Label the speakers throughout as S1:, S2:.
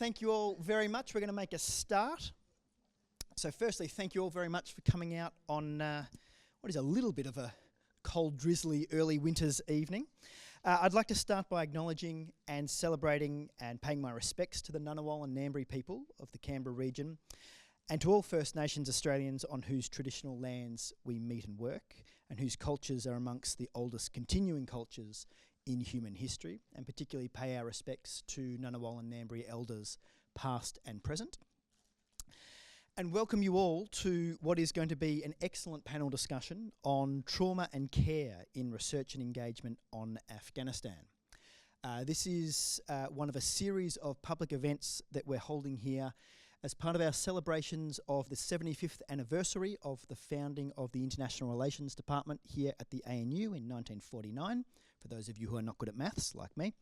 S1: Thank you all very much. We're going to make a start. So firstly, thank you all very much for coming out on what is a little bit of a cold, drizzly, early winter's evening. I'd like to start by acknowledging and celebrating and paying my respects to the Ngunnawal and Ngambri people of the Canberra region and to all First Nations Australians on whose traditional lands we meet and work and whose cultures are amongst the oldest continuing cultures in human history, and particularly pay our respects to Ngunnawal and Ngambri elders past and present. And welcome you all to what is going to be an excellent panel discussion on trauma and care in research and engagement on Afghanistan. This is one of a series of public events that we're holding here as part of our celebrations of the 75th anniversary of the founding of the International Relations Department here at the ANU in 1949, for those of you who are not good at maths like me.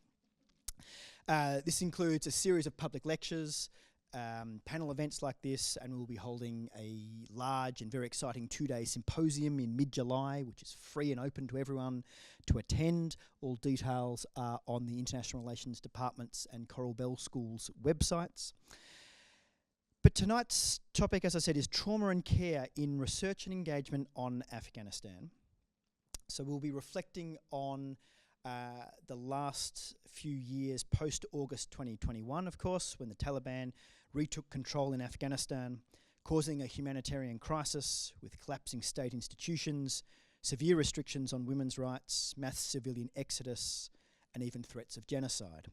S1: This includes a series of public lectures, panel events like this, and we'll be holding a large and very exciting two-day symposium in mid-July, which is free and open to everyone to attend. All details are on the International Relations Department's and Coral Bell School's websites. But tonight's topic, as I said, is trauma and care in research and engagement on Afghanistan. So we'll be reflecting on the last few years post-August 2021, of course, when the Taliban retook control in Afghanistan, causing a humanitarian crisis with collapsing state institutions, severe restrictions on women's rights, mass civilian exodus, and even threats of genocide.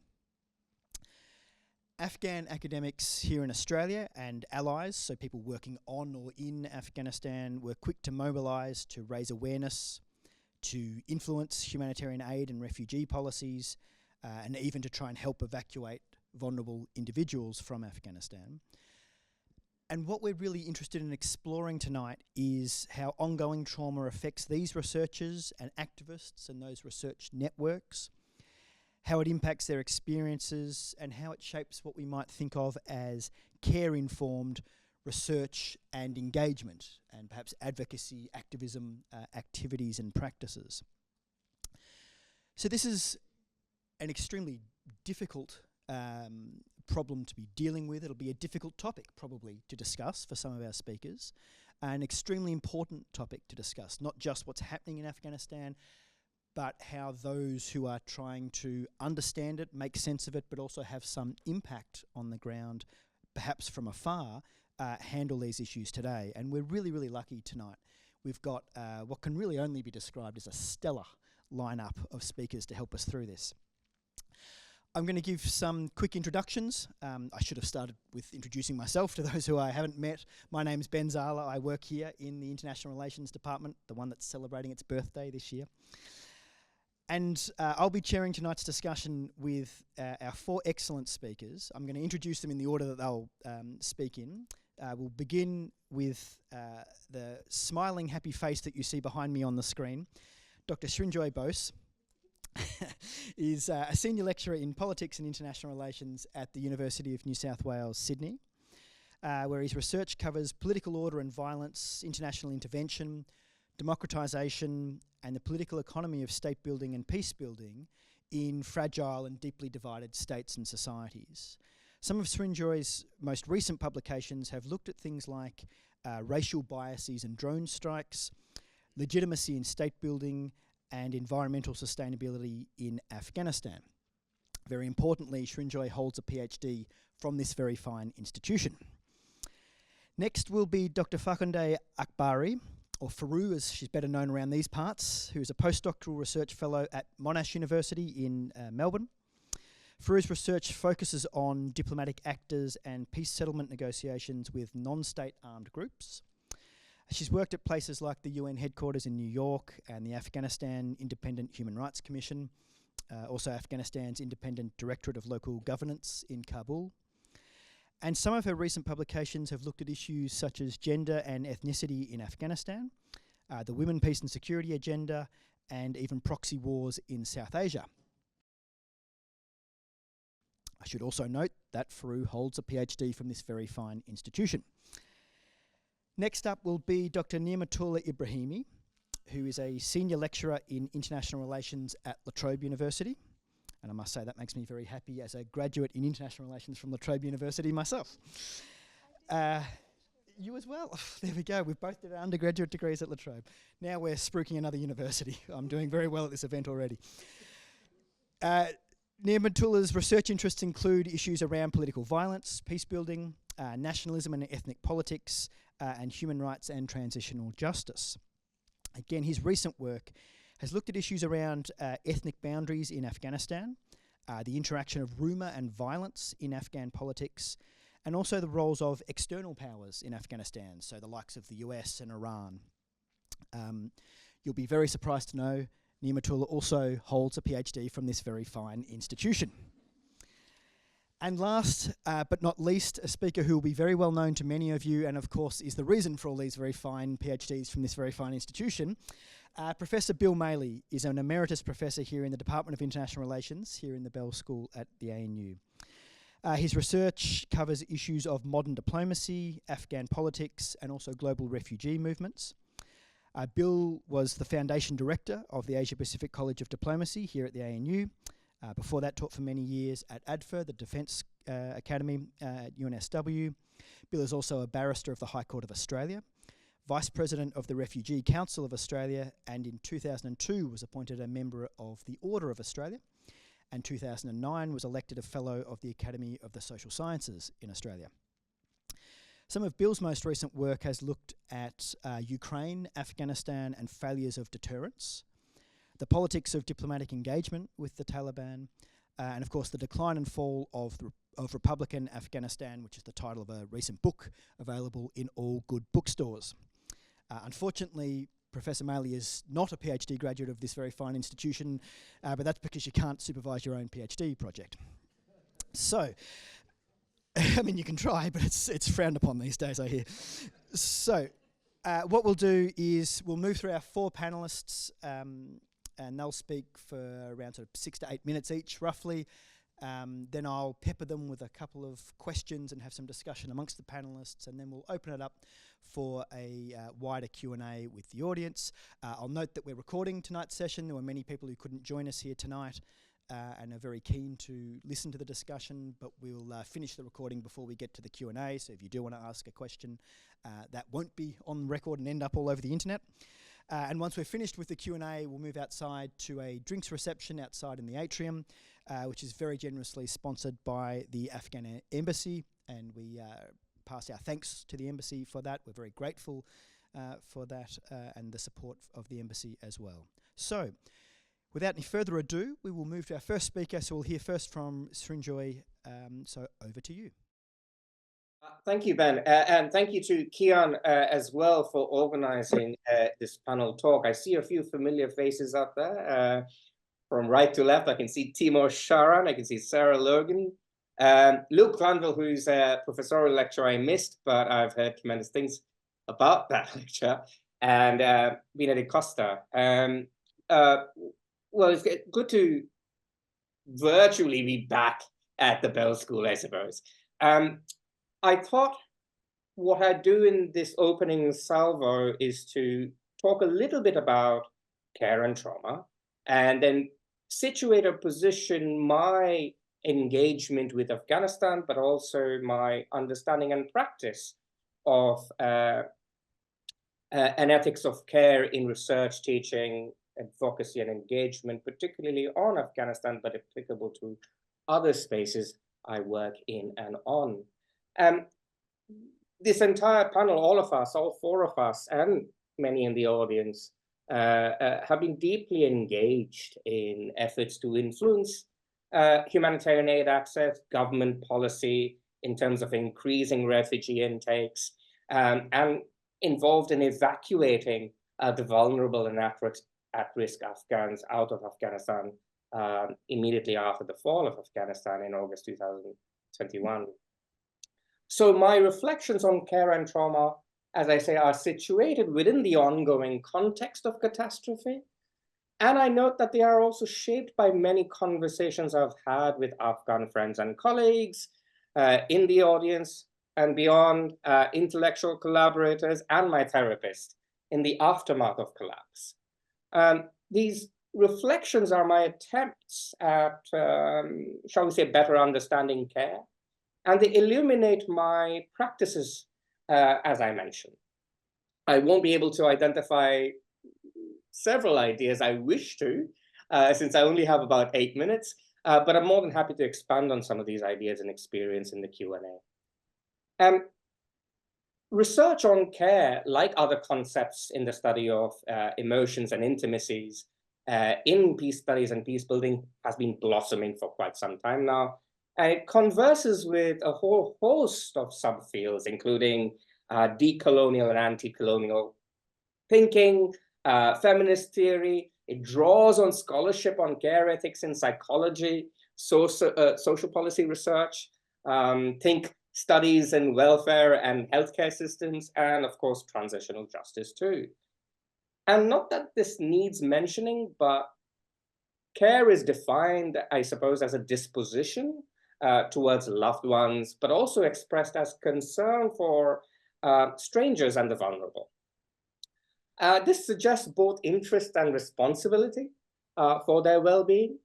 S1: Afghan academics here in Australia and allies, so people working on or in Afghanistan, were quick to mobilise, to raise awareness, to influence humanitarian aid and refugee policies, and even to try and help evacuate vulnerable individuals from Afghanistan. And what we're really interested in exploring tonight is how ongoing trauma affects these researchers and activists and those research networks, how it impacts their experiences, and how it shapes what we might think of as care-informed research and engagement, and perhaps advocacy, activism, activities and practices. So this is an extremely difficult problem to be dealing with. It'll be a difficult topic probably to discuss for some of our speakers, an extremely important topic to discuss, not just what's happening in Afghanistan, but how those who are trying to understand it, make sense of it, but also have some impact on the ground, perhaps from afar, handle these issues today. And we're really, really lucky tonight. We've got what can really only be described as a stellar lineup of speakers to help us through this. I'm going to give some quick introductions. I should have started with introducing myself to those who I haven't met. My name's Ben Zala. I work here in the International Relations Department, the one that's celebrating its birthday this year. And I'll be chairing tonight's discussion with our four excellent speakers. I'm going to introduce them in the order that they'll speak in. We'll begin with the smiling, happy face that you see behind me on the screen. Dr. Srinjoy Bose is a senior lecturer in politics and international relations at the University of New South Wales, Sydney, where his research covers political order and violence, international intervention, democratisation, and the political economy of state building and peace building in fragile and deeply divided states and societies. Some of Srinjoy's most recent publications have looked at things like racial biases and drone strikes, legitimacy in state building, and environmental sustainability in Afghanistan. Very importantly, Srinjoy holds a PhD from this very fine institution. Next will be Dr. Fakhunde Akbari, or Faru as she's better known around these parts, who is a postdoctoral research fellow at Monash University in Melbourne. Faru's research focuses on diplomatic actors and peace settlement negotiations with non-state armed groups. She's worked at places like the UN headquarters in New York and the Afghanistan Independent Human Rights Commission, also Afghanistan's Independent Directorate of Local Governance in Kabul. And some of her recent publications have looked at issues such as gender and ethnicity in Afghanistan, the Women, Peace and Security Agenda, and even proxy wars in South Asia. I should also note that Faru holds a PhD from this very fine institution. Next up will be Dr. Niamatullah Ibrahimi, who is a senior lecturer in international relations at La Trobe University. And I must say that makes me very happy as a graduate in international relations from La Trobe University myself. You as well. There we go. We've both did our undergraduate degrees at La Trobe. Now we're spruiking another university. I'm doing very well at this event already. Niamatoola's research interests include issues around political violence, peace building, nationalism and ethnic politics, and human rights and transitional justice. Again, his recent work has looked at issues around ethnic boundaries in Afghanistan, the interaction of rumour and violence in Afghan politics, and also the roles of external powers in Afghanistan, so the likes of the US and Iran. You'll be very surprised to know Niamatoola also holds a PhD from this very fine institution. And last but not least, a speaker who will be very well known to many of you, and of course is the reason for all these very fine PhDs from this very fine institution. Professor Bill Maley is an emeritus professor here in the Department of International Relations, here in the Bell School at the ANU. His research covers issues of modern diplomacy, Afghan politics, and also global refugee movements. Bill was the foundation director of the Asia Pacific College of Diplomacy here at the ANU. Before that, taught for many years at ADFA, the Defence Academy at UNSW. Bill is also a barrister of the High Court of Australia, Vice President of the Refugee Council of Australia, and in 2002 was appointed a member of the Order of Australia, and 2009 was elected a Fellow of the Academy of the Social Sciences in Australia. Some of Bill's most recent work has looked at Ukraine, Afghanistan, and failures of deterrence, the politics of diplomatic engagement with the Taliban, and of course the decline and fall of Republican Afghanistan, which is the title of a recent book available in all good bookstores. Unfortunately, Professor Maley is not a PhD graduate of this very fine institution, but that's because you can't supervise your own PhD project. So, I mean, you can try, but it's frowned upon these days, I hear. So, what we'll do is we'll move through our four panellists, and they'll speak for around sort of 6 to 8 minutes each, roughly. Then I'll pepper them with a couple of questions and have some discussion amongst the panellists, and then we'll open it up for a wider Q&A with the audience. I'll note that we're recording tonight's session. There were many people who couldn't join us here tonight and are very keen to listen to the discussion, but we'll finish the recording before we get to the Q&A, so if you do want to ask a question, that won't be on record and end up all over the internet. And once we're finished with the Q&A, we'll move outside to a drinks reception outside in the atrium, which is very generously sponsored by the Afghan embassy, and we pass our thanks to the embassy for that. We're very grateful for that and the support of the embassy as well. So, without any further ado, we will move to our first speaker. So we'll hear first from Srinjoy. So over to you.
S2: Thank you, Ben, and thank you to Kian as well for organizing this panel talk. I see a few familiar faces up there. From right to left, I can see Timur Sharan, I can see Sarah Logan, Luke Glanville, who's a professorial lecturer I missed, but I've heard tremendous things about that lecture, and Benedict Costa. Well, it's good to virtually be back at the Bell School, I suppose. I thought what I'd do in this opening salvo is to talk a little bit about care and trauma, and then situate or position my engagement with Afghanistan, but also my understanding and practice of an ethics of care in research, teaching, advocacy, and engagement, particularly on Afghanistan, but applicable to other spaces I work in and on. This entire panel, all of us, all four of us, and many in the audience, have been deeply engaged in efforts to influence humanitarian aid access, government policy in terms of increasing refugee intakes, and involved in evacuating the vulnerable and at-risk Afghans out of Afghanistan immediately after the fall of Afghanistan in August 2021. So my reflections on care and trauma, as I say, are situated within the ongoing context of catastrophe. And I note that they are also shaped by many conversations I've had with Afghan friends and colleagues in the audience and beyond, intellectual collaborators, and my therapist in the aftermath of collapse. These reflections are my attempts at, shall we say, better understanding care, and they illuminate my practices, as I mentioned. I won't be able to identify several ideas I wish to, since I only have about 8 minutes, but I'm more than happy to expand on some of these ideas and experience in the Q&A. Research on care, like other concepts in the study of emotions and intimacies in peace studies and peace building, has been blossoming for quite some time now. And it converses with a whole host of subfields, including decolonial and anti-colonial thinking, feminist theory. It draws on scholarship on care ethics in psychology, social policy research, think studies in welfare and healthcare systems, and of course, transitional justice too. And not that this needs mentioning, but care is defined, I suppose, as a disposition towards loved ones, but also expressed as concern for strangers and the vulnerable. This suggests both interest and responsibility for their well-being.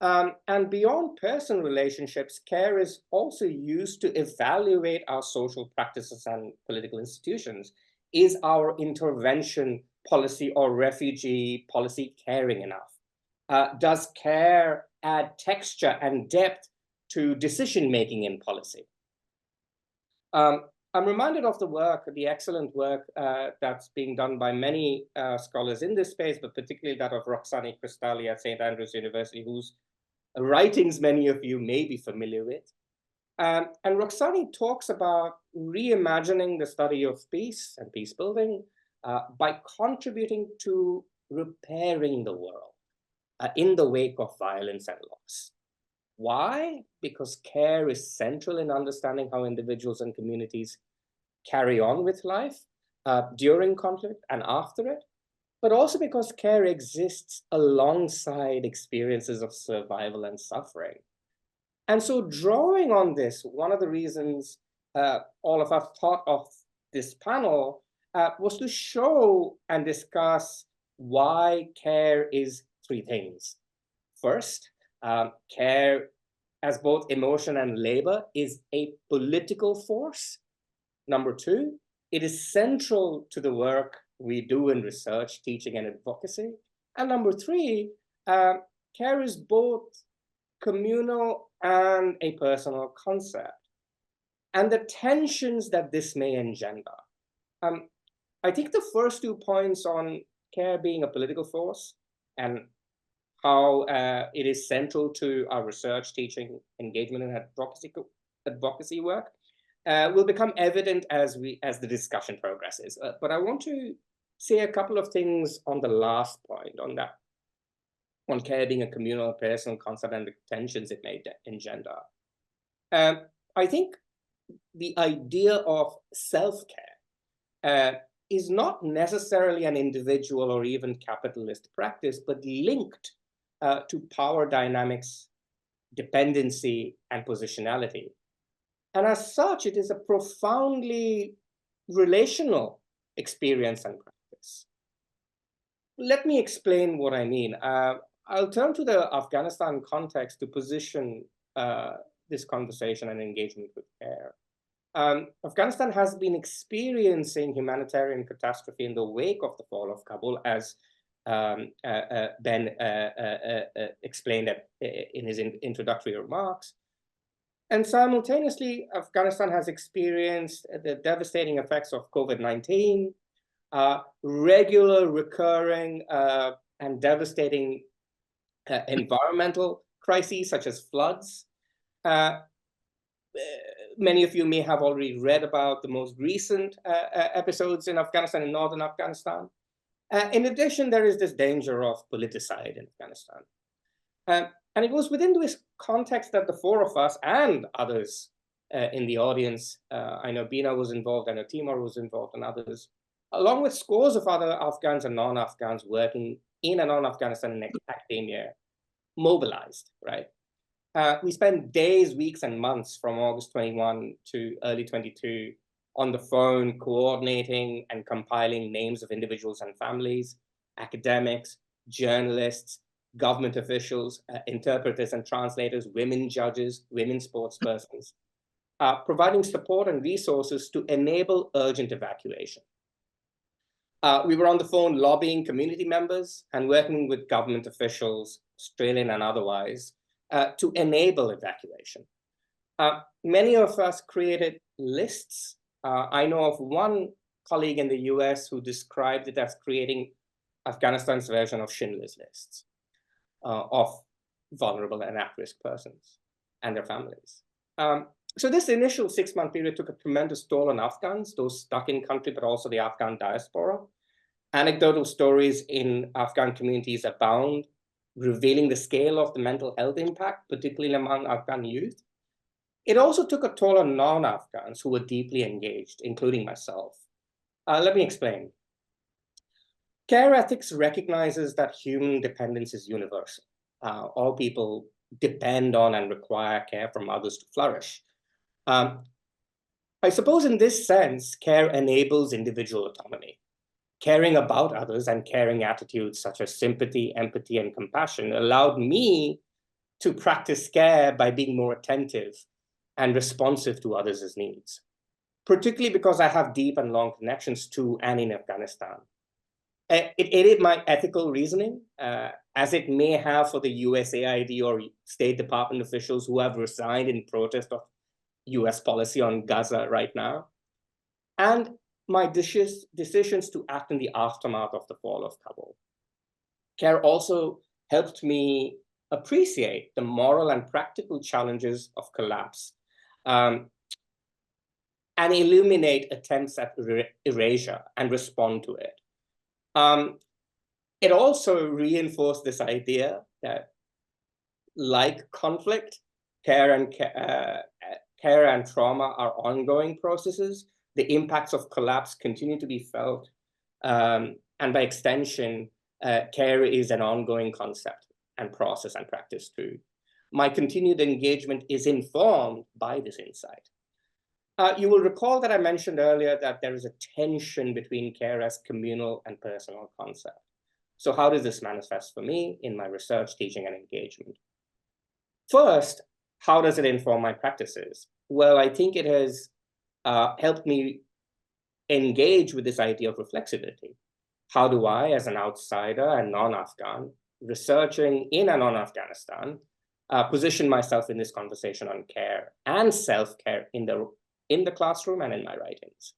S2: And beyond personal relationships, care is also used to evaluate our social practices and political institutions. Is our intervention policy or refugee policy caring enough? Does care add texture and depth to decision-making in policy? I'm reminded of the work, the excellent work that's being done by many scholars in this space, but particularly that of Roxani Cristalli at St. Andrews University, whose writings many of you may be familiar with. And Roxani talks about reimagining the study of peace and peace building by contributing to repairing the world in the wake of violence and loss. Why? Because care is central in understanding how individuals and communities carry on with life during conflict and after it, but also because care exists alongside experiences of survival and suffering. And so drawing on this, one of the reasons all of us thought of this panel was to show and discuss why care is three things. First, care as both emotion and labor is a political force. Number two, it is central to the work we do in research, teaching, and advocacy. And number three, care is both communal and a personal concept, and the tensions that this may engender. I think the first 2 points on care being a political force and how it is central to our research, teaching, engagement, and advocacy work will become evident as the discussion progresses. But I want to say a couple of things on the last point, on care being a communal, personal concept and the tensions it may engender. I think the idea of self-care is not necessarily an individual or even capitalist practice, but linked to power dynamics, dependency, and positionality. And as such, it is a profoundly relational experience and practice. Let me explain what I mean. I'll turn to the Afghanistan context to position this conversation and engagement with care. Afghanistan has been experiencing humanitarian catastrophe in the wake of the fall of Kabul, as Ben explained in his introductory remarks. And simultaneously, Afghanistan has experienced the devastating effects of COVID-19, regular, recurring, and devastating environmental crises such as floods. Many of you may have already read about the most recent episodes in Afghanistan, in northern Afghanistan. In addition, there is this danger of politicide in Afghanistan. And it was within this context that the four of us and others in the audience, I know Bina was involved, I know Timur was involved, and others, along with scores of other Afghans and non-Afghans working in and on Afghanistan in academia, mobilized, right? We spent days, weeks, and months from August 21 to early 22 on the phone, coordinating and compiling names of individuals and families, academics, journalists, government officials, interpreters and translators, women judges, women sportspersons, providing support and resources to enable urgent evacuation. We were on the phone lobbying community members and working with government officials, Australian and otherwise, to enable evacuation. Many of us created lists. I know of one colleague in the US who described it as creating Afghanistan's version of Schindler's Lists of vulnerable and at-risk persons and their families. So this initial 6-month period took a tremendous toll on Afghans, those stuck in country, but also the Afghan diaspora. Anecdotal stories in Afghan communities abound, revealing the scale of the mental health impact, particularly among Afghan youth. It also took a toll on non-Afghans who were deeply engaged, including myself. Let me explain. Care ethics recognizes that human dependence is universal. All people depend on and require care from others to flourish. I suppose in this sense, care enables individual autonomy. Caring about others and caring attitudes such as sympathy, empathy, and compassion allowed me to practice care by being more attentive and responsive to others' needs, particularly because I have deep and long connections to and in Afghanistan. It aided my ethical reasoning, as it may have for the USAID or State Department officials who have resigned in protest of US policy on Gaza right now. And my decisions to act in the aftermath of the fall of Kabul. Care also helped me appreciate the moral and practical challenges of collapse and illuminate attempts at erasure and respond to it. It also reinforced this idea that, like conflict, care and trauma are ongoing processes. The impacts of collapse continue to be felt, and by extension, care is an ongoing concept and process and practice too. My continued engagement is informed by this insight. You will recall that I mentioned earlier that there is a tension between care as communal and personal concept. So how does this manifest for me in my research, teaching, and engagement? First, how does it inform my practices? Well, I think it has helped me engage with this idea of reflexivity. How do I, as an outsider and non-Afghan, researching in and on Afghanistan, position myself in this conversation on care and self-care in the classroom and in my writings?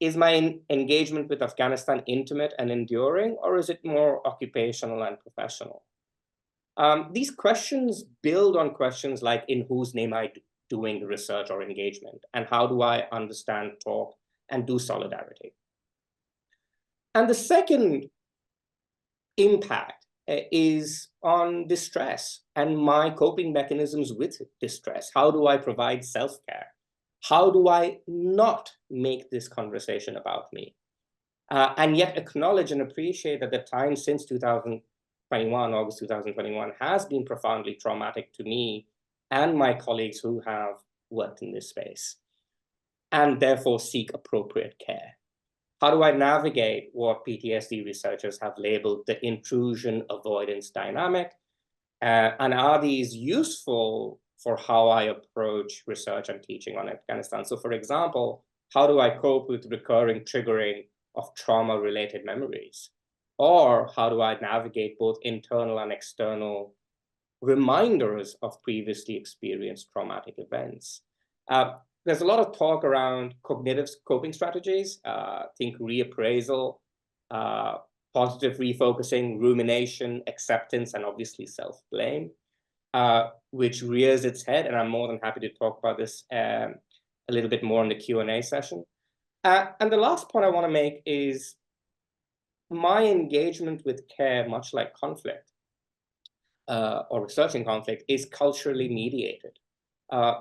S2: Is my engagement with Afghanistan intimate and enduring, or is it more occupational and professional? These questions build on questions like, in whose name am I doing the research or engagement, and how do I understand, talk, and do solidarity? And the second impact is on distress and my coping mechanisms with distress. How do I provide self-care? How do I not make this conversation about me? And yet acknowledge and appreciate that the time since 2021, August 2021, has been profoundly traumatic to me and my colleagues who have worked in this space, and therefore seek appropriate care. How do I navigate what PTSD researchers have labeled the intrusion avoidance dynamic? And are these useful for how I approach research and teaching on Afghanistan? So for example, how do I cope with recurring triggering of trauma-related memories? Or how do I navigate both internal and external reminders of previously experienced traumatic events? There's a lot of talk around cognitive coping strategies, think reappraisal, positive refocusing, rumination, acceptance, and obviously self-blame, which rears its head. And I'm more than happy to talk about this a little bit more in the Q&A session. And the last point I want to make is my engagement with care, much like conflict or researching conflict, is culturally mediated.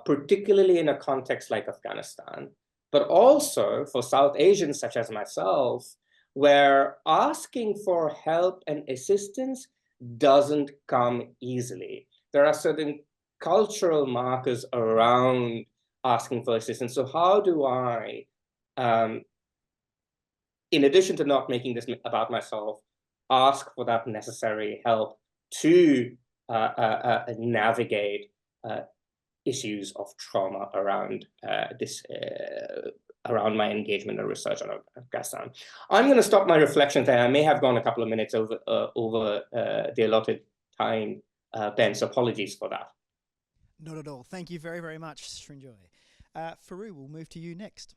S2: Particularly in a context like Afghanistan, but also for South Asians such as myself, where asking for help and assistance doesn't come easily. There are certain cultural markers around asking for assistance. So how do I, in addition to not making this about myself, ask for that necessary help to navigate issues of trauma around around my engagement and research on Afghanistan. I'm going to stop my reflection there. I may have gone a couple of minutes over the allotted time, Ben, so apologies for that.
S1: Not at all. Thank you very, very much, Srinjoy. Faru, we'll move to you next.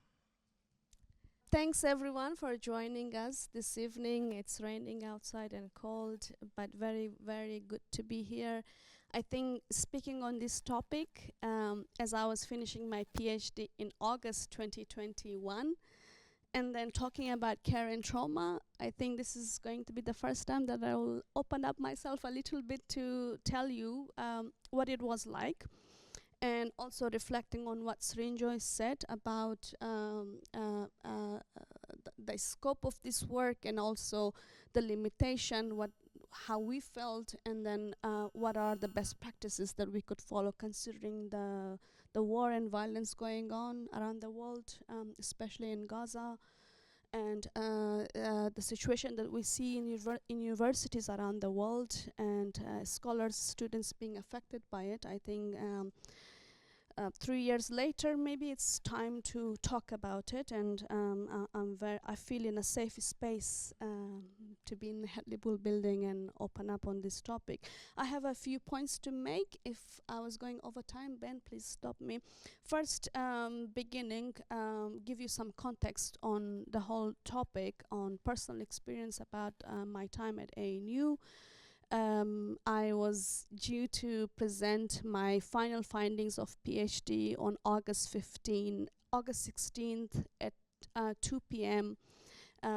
S3: Thanks everyone for joining us this evening. It's raining outside and cold, but very, very good to be here. I think speaking on this topic, as I was finishing my PhD in August 2021, and then talking about care and trauma, I think this is going to be the first time that I will open up myself a little bit to tell you what it was like. And also reflecting on what Srinjoy said about the scope of this work, and also the limitation, how we felt, and then what are the best practices that we could follow, considering the war and violence going on around the world, especially in Gaza, and the situation that we see in universities around the world, and scholars, students being affected by it. I think 3 years later, maybe it's time to talk about it, and I feel in a safe space to be in the Hadley Bull building and open up on this topic. I have a few points to make. If I was going over time, Ben, please stop me. First, beginning, give you some context on the whole topic, on personal experience about my time at ANU. I was due to present my final findings of PhD on August 16th at 2 p.m.,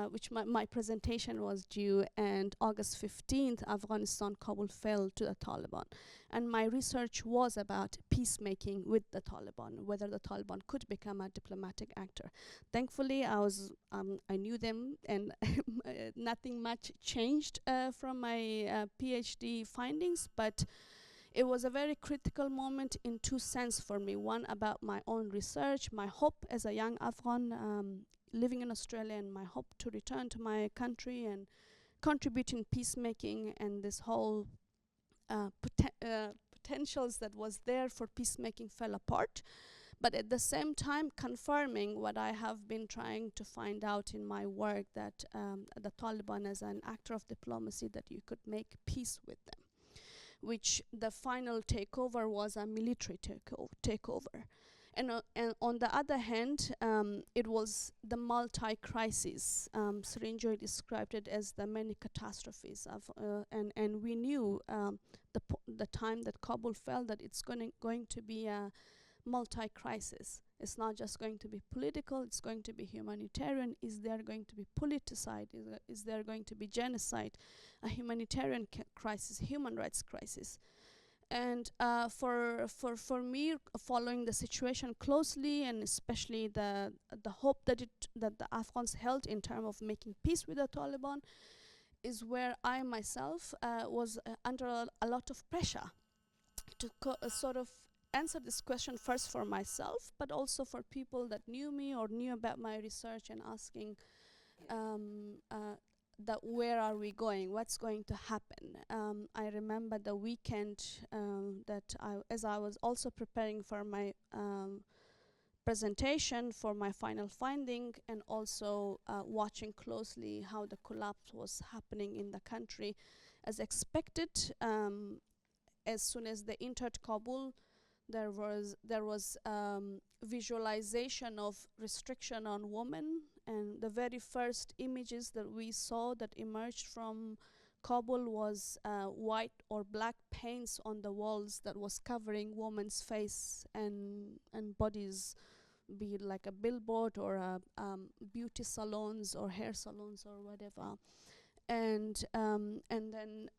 S3: which my presentation was due, and August 15th, Afghanistan, Kabul fell to the Taliban. And my research was about peacemaking with the Taliban, whether the Taliban could become a diplomatic actor. Thankfully, I knew them, and nothing much changed from my PhD findings, but it was a very critical moment in two senses for me. One, about my own research, my hope as a young Afghan living in Australia, and my hope to return to my country and contribute in peacemaking, and this whole potentials that was there for peacemaking fell apart. But at the same time, confirming what I have been trying to find out in my work, that the Taliban as an actor of diplomacy, that you could make peace with them, which the final takeover was a military takeover. And on the other hand, it was the multi-crisis. Srinjoy described it as the many catastrophes and we knew the time that Kabul fell, that it's going to be a multi-crisis. It's not just going to be political, it's going to be humanitarian. Is there going to be politicide? Is there going to be genocide? A humanitarian crisis, human rights crisis. And for me, following the situation closely, and especially the hope that the Afghans held in terms of making peace with the Taliban, is where I myself was under a lot of pressure to sort of answer this question, first for myself, but also for people that knew me or knew about my research, and asking that where are we going, what's going to happen. I remember the weekend as I was also preparing for my presentation for my final finding, and also watching closely how the collapse was happening in the country. As expected, as soon as they entered Kabul, there was visualization of restriction on women, and the very first images that we saw that emerged from Kabul was white or black paints on the walls that was covering women's face and bodies, be it like a billboard or beauty salons or hair salons or whatever. And then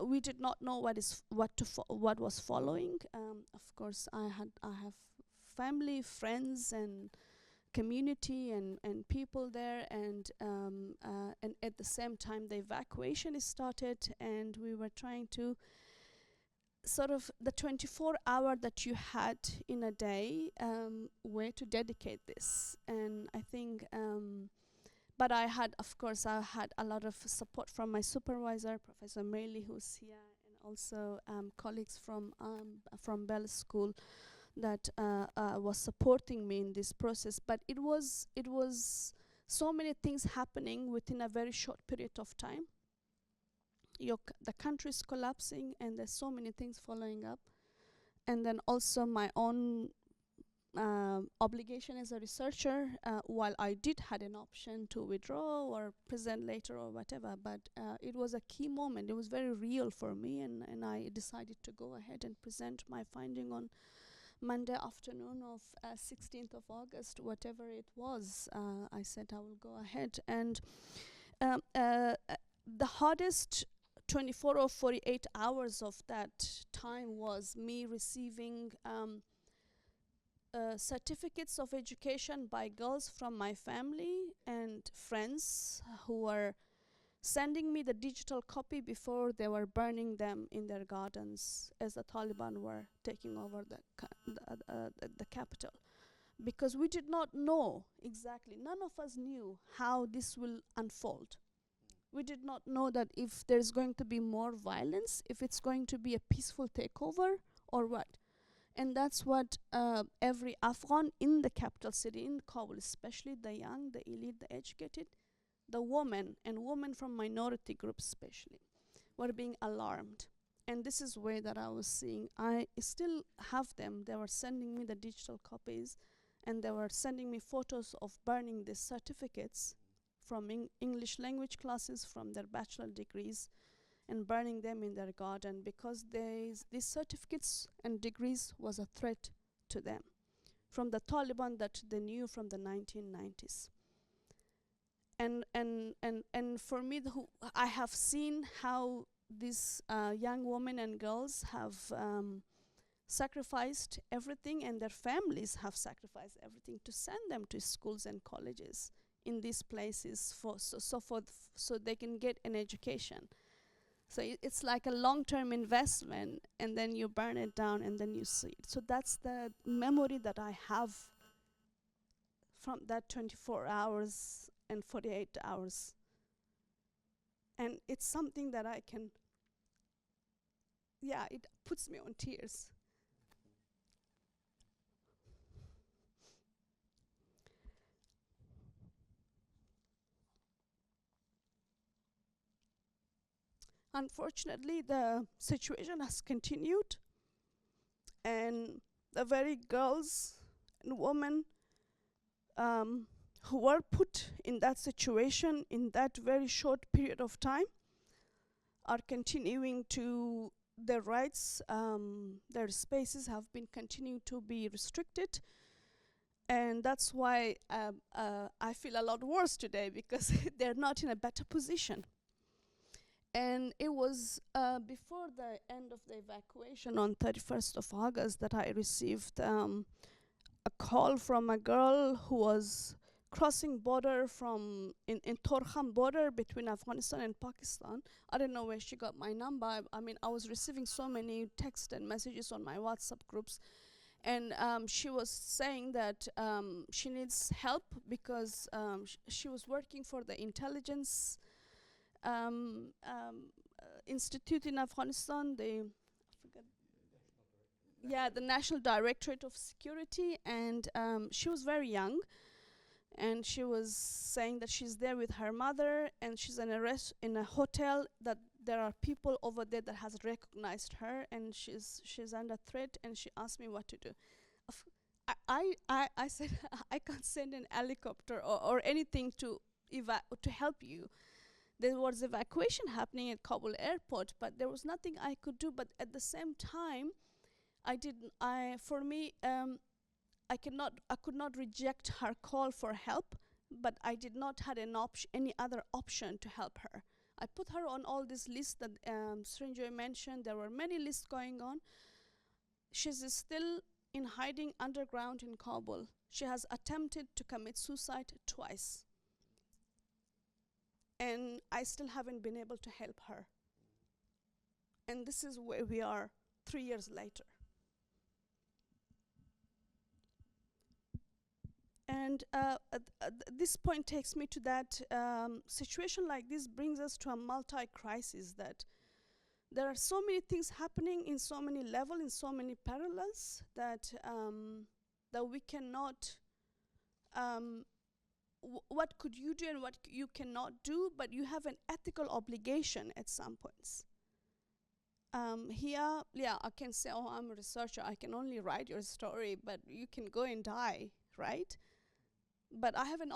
S3: we did not know what was following. Of course, I have family, friends, and community and people there, and at the same time the evacuation is started, and we were trying to sort of the 24-hour that you had in a day, where to dedicate this. And I think But I had, of course, I had a lot of support from my supervisor, Professor Meili, who's here, and also colleagues from Bell School that was supporting me in this process. But it was so many things happening within a very short period of time. The country is collapsing, and there's so many things following up. And then also my own obligation as a researcher, while I did had an option to withdraw or present later or whatever, but it was a key moment. It was very real for me, and I decided to go ahead and present my finding on Monday afternoon of 16th of August, whatever it was. I said I will go ahead. And the hardest 24 or 48 hours of that time was me receiving certificates of education by girls from my family and friends who were sending me the digital copy before they were burning them in their gardens as the Taliban were taking over the capital. Because we did not know exactly, none of us knew how this will unfold. We did not know that if there's going to be more violence, if it's going to be a peaceful takeover or what. And that's what every Afghan in the capital city, in Kabul, especially the young, the elite, the educated, the women, and women from minority groups especially, were being alarmed. And this is where that I was seeing. I still have them. They were sending me the digital copies, and they were sending me photos of burning these certificates from English language classes, from their bachelor degrees, and burning them in their garden, because these certificates and degrees was a threat to them from the Taliban that they knew from the 1990s. And for me, I have seen how these young women and girls have sacrificed everything, and their families have sacrificed everything to send them to schools and colleges in these places so they can get an education. So it's like a long-term investment, and then you burn it down, and then you see it. So that's the memory that I have from that 24 hours and 48 hours. And it's something that I can, it puts me on tears. Unfortunately, the situation has continued, and the very girls and women who were put in that situation in that very short period of time are continuing to, their rights, their spaces have been continuing to be restricted. And that's why I feel a lot worse today, because they're not in a better position. And it was before the end of the evacuation on 31st of August that I received a call from a girl who was crossing border from in Torkham border between Afghanistan and Pakistan. I don't know where she got my number. I mean, I was receiving so many texts and messages on my WhatsApp groups. And she was saying that she needs help because she was working for the intelligence institute in Afghanistan, the National Directorate of Security, and she was very young, and she was saying that she's there with her mother, and she's in a hotel, that there are people over there that has recognized her, and she's under threat, and she asked me what to do. I said I can't send an helicopter or anything to help you. There was evacuation happening at Kabul airport, but there was nothing I could do. But at the same time, I could not reject her call for help, but I did not have any other option to help her. I put her on all these lists that Srinjoy mentioned. There were many lists going on. She's still in hiding underground in Kabul. She has attempted to commit suicide twice. And I still haven't been able to help her. And this is where we are 3 years later. And this point takes me to that situation like this brings us to a multi-crisis, that there are so many things happening in so many levels, in so many parallels, that that we cannot, what could you do and what you cannot do, but you have an ethical obligation at some points. Here, yeah, I can say, oh, I'm a researcher, I can only write your story, but you can go and die, right? But I have an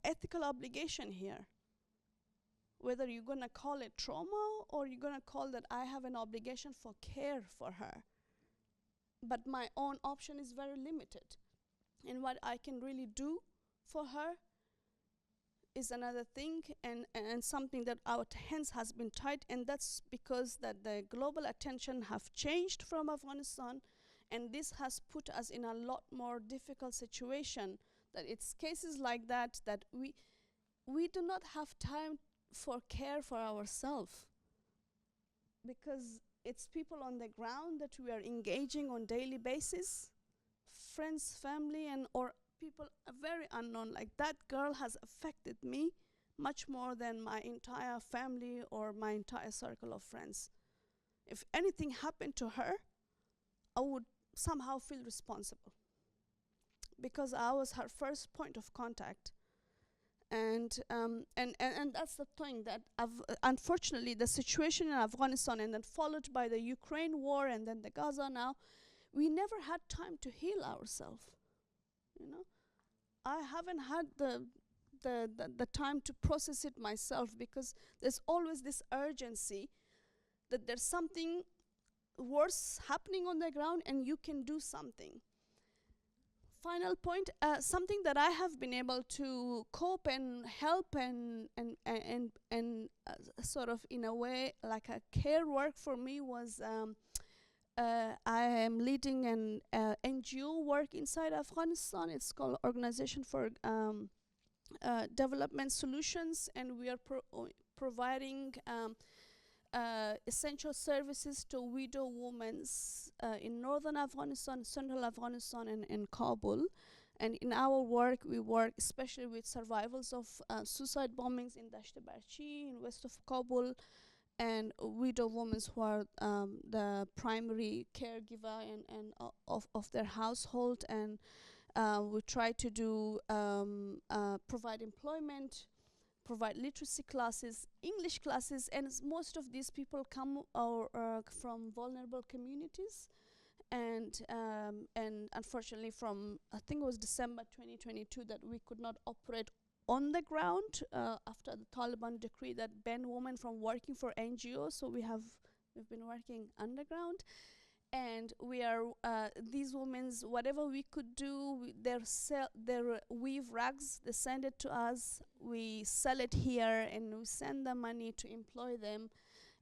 S3: ethical obligation here. Whether you're gonna call it trauma or you're gonna call that I have an obligation for care for her. But my own option is very limited. And what I can really do for her is another thing, and something that our hands has been tied, and that's because that the global attention have changed from Afghanistan, and this has put us in a lot more difficult situation, that it's cases like that we do not have time for care for ourselves, because it's people on the ground that we are engaging on daily basis, friends, family, and or people very unknown. Like that girl has affected me much more than my entire family or my entire circle of friends. If anything happened to her, I would somehow feel responsible, because I was her first point of contact. And that's the thing, that unfortunately the situation in Afghanistan, and then followed by the Ukraine war, and then the Gaza now, we never had time to heal ourselves. You know, I haven't had the time to process it myself, because there's always this urgency that there's something worse happening on the ground and you can do something. Final point, something that I have been able to cope and help and sort of in a way like a care work for me was I am leading an NGO work inside Afghanistan. It's called Organization for Development Solutions, and we are providing essential services to widow women in northern Afghanistan, central Afghanistan, and in Kabul. And in our work, we work especially with survivors of suicide bombings in Dasht-e-Barchi, in west of Kabul, and widow women who are the primary caregiver and of their household. And we try to do provide employment, provide literacy classes, English classes, and most of these people come from vulnerable communities. And unfortunately from, I think it was December 2022, that we could not operate on the ground after the Taliban decree that banned women from working for NGOs. So we've been working underground. And we are these women's, whatever we could do, their weave rags, they send it to us, we sell it here, and we send them money to employ them.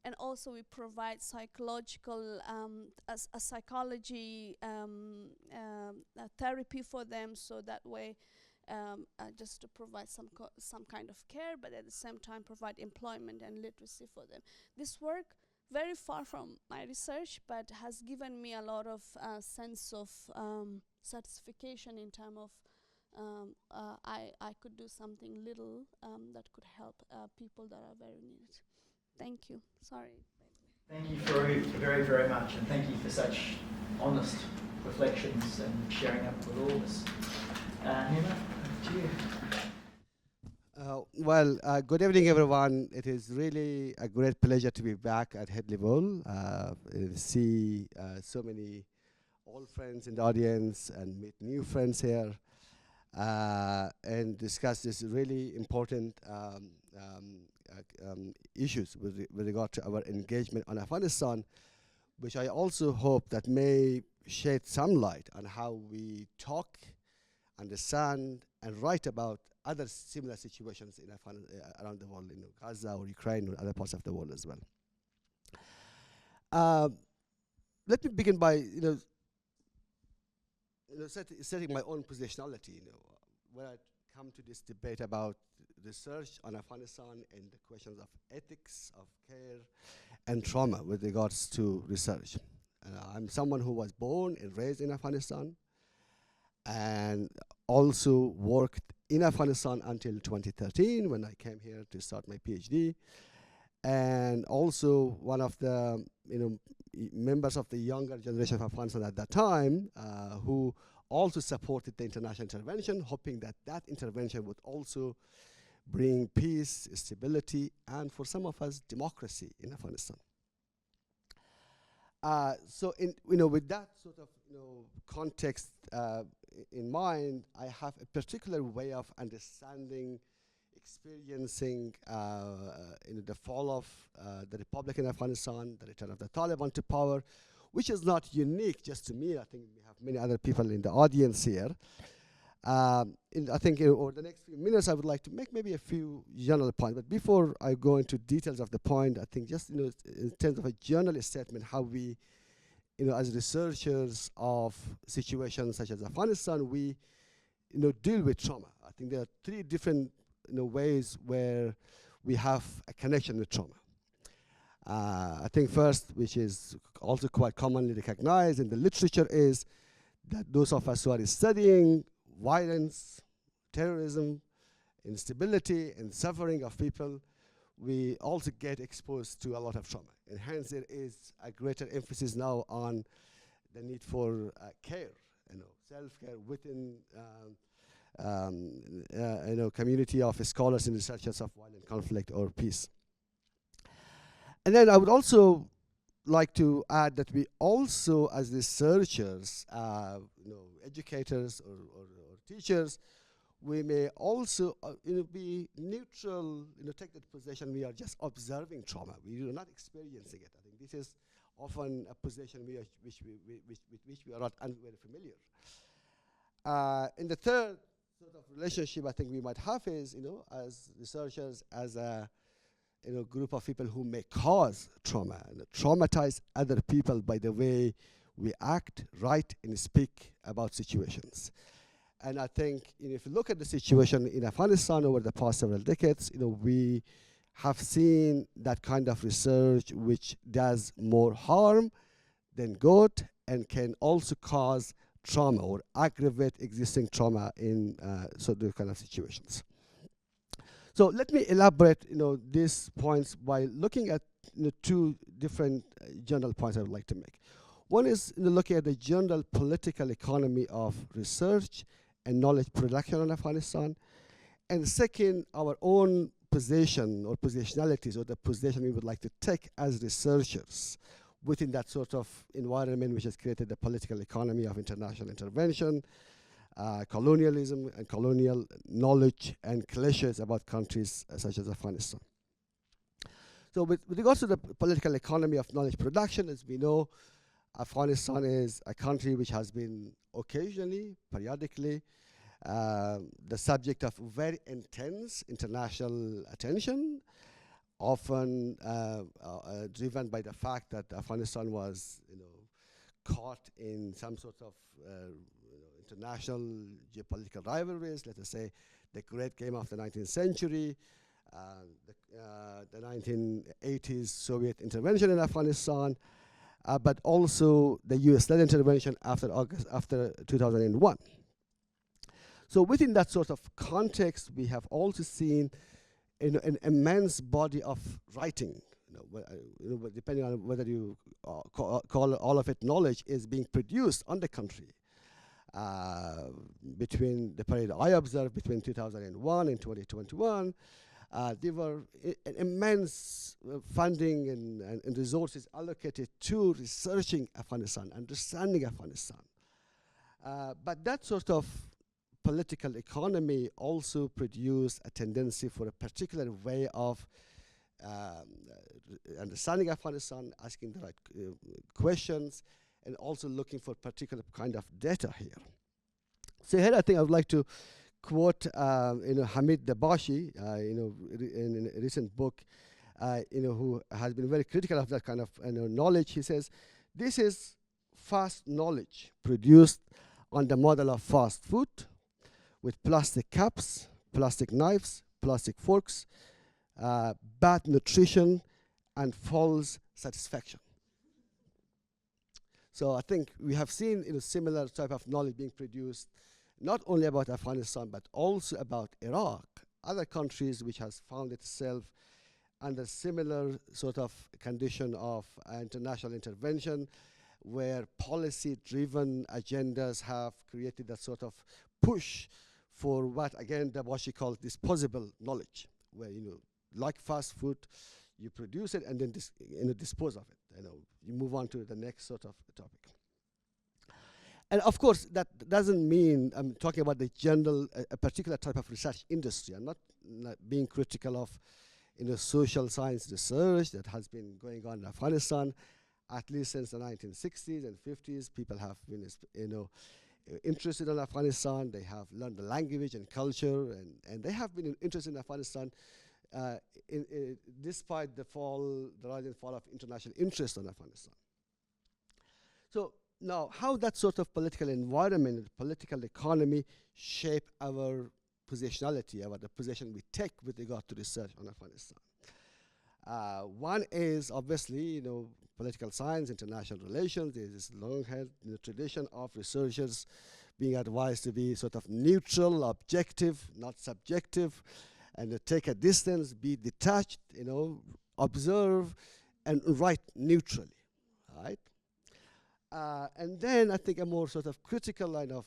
S3: And also we provide psychological psychology therapy for them, so that way just to provide some kind of care, but at the same time provide employment and literacy for them. This work, very far from my research, but has given me a lot of sense of satisfaction in terms of I could do something little that could help people that are very needed. Thank you. Sorry.
S1: Thank you, Farouk, very, very much, and thank you for such honest reflections and sharing up with all of us. Nima, to you.
S4: Good evening, everyone. It is really a great pleasure to be back at head level, see so many old friends in the audience and meet new friends here, and discuss this really important issues with regard to our engagement on Afghanistan, which I also hope that may shed some light on how we talk, understand, and write about other similar situations in around the world, in Gaza or Ukraine or other parts of the world as well. Let me begin by setting my own positionality. When I come to this debate about research on Afghanistan and the questions of ethics, of care, and trauma with regards to research. I'm someone who was born and raised in Afghanistan, and also worked in Afghanistan until 2013 when I came here to start my PhD, and also one of the members of the younger generation of Afghanistan at that time, who also supported the international intervention, hoping that that intervention would also bring peace, stability, and for some of us, democracy in Afghanistan. So, with that sort of context in mind, I have a particular way of understanding, experiencing the fall of the Republic in Afghanistan, the return of the Taliban to power, which is not unique just to me. I think we have many other people in the audience here. I think over the next few minutes, I would like to make maybe a few general points. But before I go into details of the point, I think just in terms of a general statement, how we, as researchers of situations such as Afghanistan, we, deal with trauma. I think there are three different ways where we have a connection with trauma. I think first, which is also quite commonly recognized in the literature, is that those of us who are studying violence, terrorism, instability, and suffering of people, we also get exposed to a lot of trauma. And hence there is a greater emphasis now on the need for care, self-care within community of scholars and researchers of violent conflict or peace. And then I would also like to add that we also, as researchers, educators or teachers, we may also be neutral, take that position. We are just observing trauma. We are not experiencing it. I think this is often a position with which we are not very familiar. And the third sort of relationship I think we might have is, as researchers, as a group of people who may cause trauma and traumatize other people by the way we act, write, and speak about situations. And I think if you look at the situation in Afghanistan over the past several decades, we have seen that kind of research which does more harm than good and can also cause trauma or aggravate existing trauma in those kind of situations. So let me elaborate, these points by looking at two different general points I would like to make. One is looking at the general political economy of research and knowledge production in Afghanistan, and second, our own position or positionalities or the position we would like to take as researchers within that sort of environment which has created the political economy of international intervention, colonialism and colonial knowledge and cliches about countries such as Afghanistan. So with regards to the political economy of knowledge production, as we know, Afghanistan is a country which has been occasionally, periodically, the subject of very intense international attention, often driven by the fact that Afghanistan was, caught in some sort of international geopolitical rivalries, let us say the great game of the 19th century, the 1980s Soviet intervention in Afghanistan, but also the US-led intervention after 2001. So within that sort of context, we have also seen an immense body of writing, depending on whether you call all of it knowledge, is being produced on the country. Between the period I observed between 2001 and 2021, there were immense funding and resources allocated to researching Afghanistan, understanding Afghanistan. But that sort of political economy also produced a tendency for a particular way of understanding Afghanistan, asking the right questions, and also looking for particular kind of data here. So here I think I would like to quote Hamid Dabashi, in a recent book, who has been very critical of that kind of knowledge. He says, this is fast knowledge produced on the model of fast food with plastic cups, plastic knives, plastic forks, bad nutrition, and false satisfaction. So I think we have seen similar type of knowledge being produced not only about Afghanistan, but also about Iraq, other countries which has found itself under similar sort of condition of international intervention, where policy-driven agendas have created that sort of push for what, again, what she calls disposable knowledge, where, like fast food, you produce it and then dispose of it. You move on to the next sort of topic. And of course, that doesn't mean I'm talking about the general, a particular type of research industry. I'm not being critical of, social science research that has been going on in Afghanistan, at least since the 1960s and 50s. People have been, interested in Afghanistan. They have learned the language and culture, and they have been interested in Afghanistan despite the rise and fall of international interest in Afghanistan. So now, how that sort of political environment, political economy shape our positionality, the position we take with regard to research on Afghanistan. One is obviously, political science, international relations. There is this long-held tradition of researchers being advised to be sort of neutral, objective, not subjective, and take a distance, be detached, observe, and write neutrally, right? And then I think a more sort of critical line of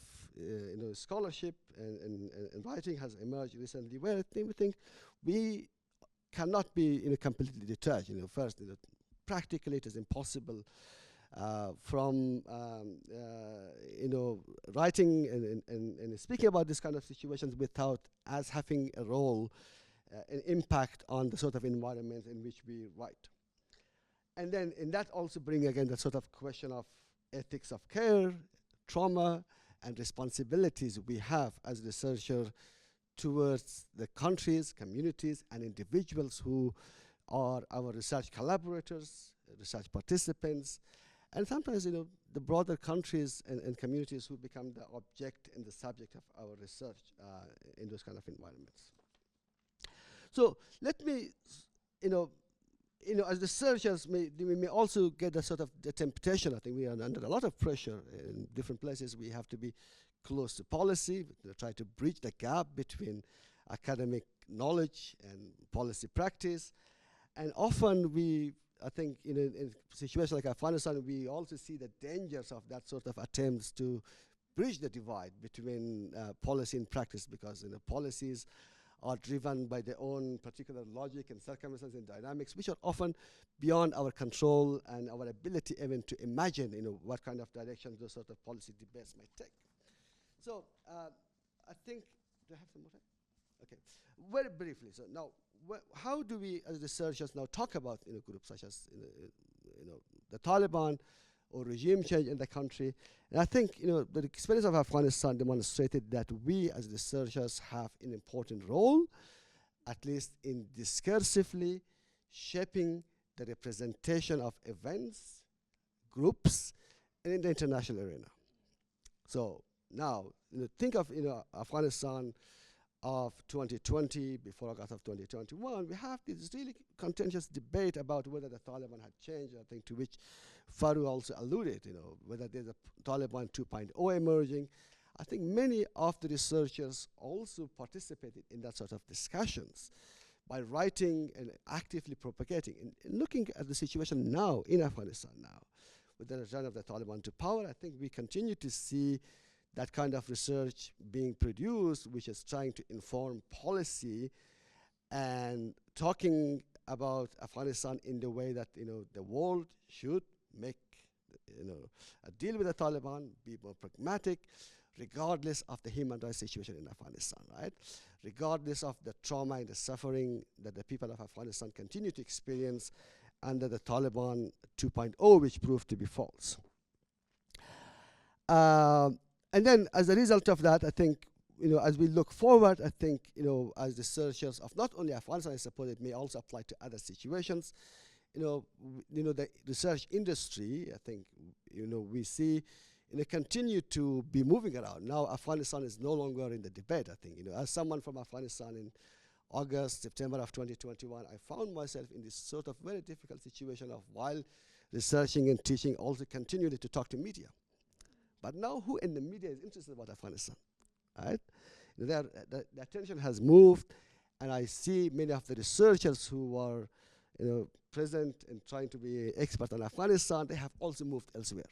S4: scholarship and writing has emerged recently, where we think we cannot be completely detached. First, practically it is impossible from writing and speaking about this kind of situations without us having a role, an impact on the sort of environment in which we write. And then in that also bring again the sort of question of ethics of care, trauma, and responsibilities we have as researchers towards the countries, communities, and individuals who are our research collaborators, research participants, and sometimes, the broader countries and communities who become the object and the subject of our research in those kind of environments. So let me, as researchers, we may also get a sort of the temptation. I think we are under a lot of pressure in different places. We have to be close to policy, try to bridge the gap between academic knowledge and policy practice. And often I think in a situation like Afghanistan, we also see the dangers of that sort of attempts to bridge the divide between policy and practice, because policies are driven by their own particular logic and circumstances and dynamics, which are often beyond our control and our ability even to imagine, what kind of direction those sort of policy debates might take. So I think, do I have some more time? Okay, very briefly. So now, how do we, as researchers, now talk about groups such as the Taliban or regime change in the country? And I think the experience of Afghanistan demonstrated that we, as researchers, have an important role, at least in discursively shaping the representation of events, groups, and in the international arena. So now, think of Afghanistan of 2020, before August of 2021, we have this really contentious debate about whether the Taliban had changed, I think, to which Faru also alluded, whether there's a Taliban 2.0 emerging. I think many of the researchers also participated in that sort of discussions by writing and actively propagating. And looking at the situation now in Afghanistan now, with the return of the Taliban to power, I think we continue to see that kind of research being produced, which is trying to inform policy and talking about Afghanistan in the way that the world should make a deal with the Taliban, be more pragmatic, regardless of the human rights situation in Afghanistan, right? Regardless of the trauma and the suffering that the people of Afghanistan continue to experience under the Taliban 2.0, which proved to be false. And then, as a result of that, I think, as we look forward, I think, as researchers of not only Afghanistan, I suppose it may also apply to other situations. The research industry, I think, we see, continue to be moving around. Now, Afghanistan is no longer in the debate, I think. As someone from Afghanistan in August, September of 2021, I found myself in this sort of very difficult situation of, while researching and teaching, also continuing to talk to media. But now, who in the media is interested about Afghanistan? right? The attention has moved, and I see many of the researchers who are, present and trying to be expert on Afghanistan, they have also moved elsewhere.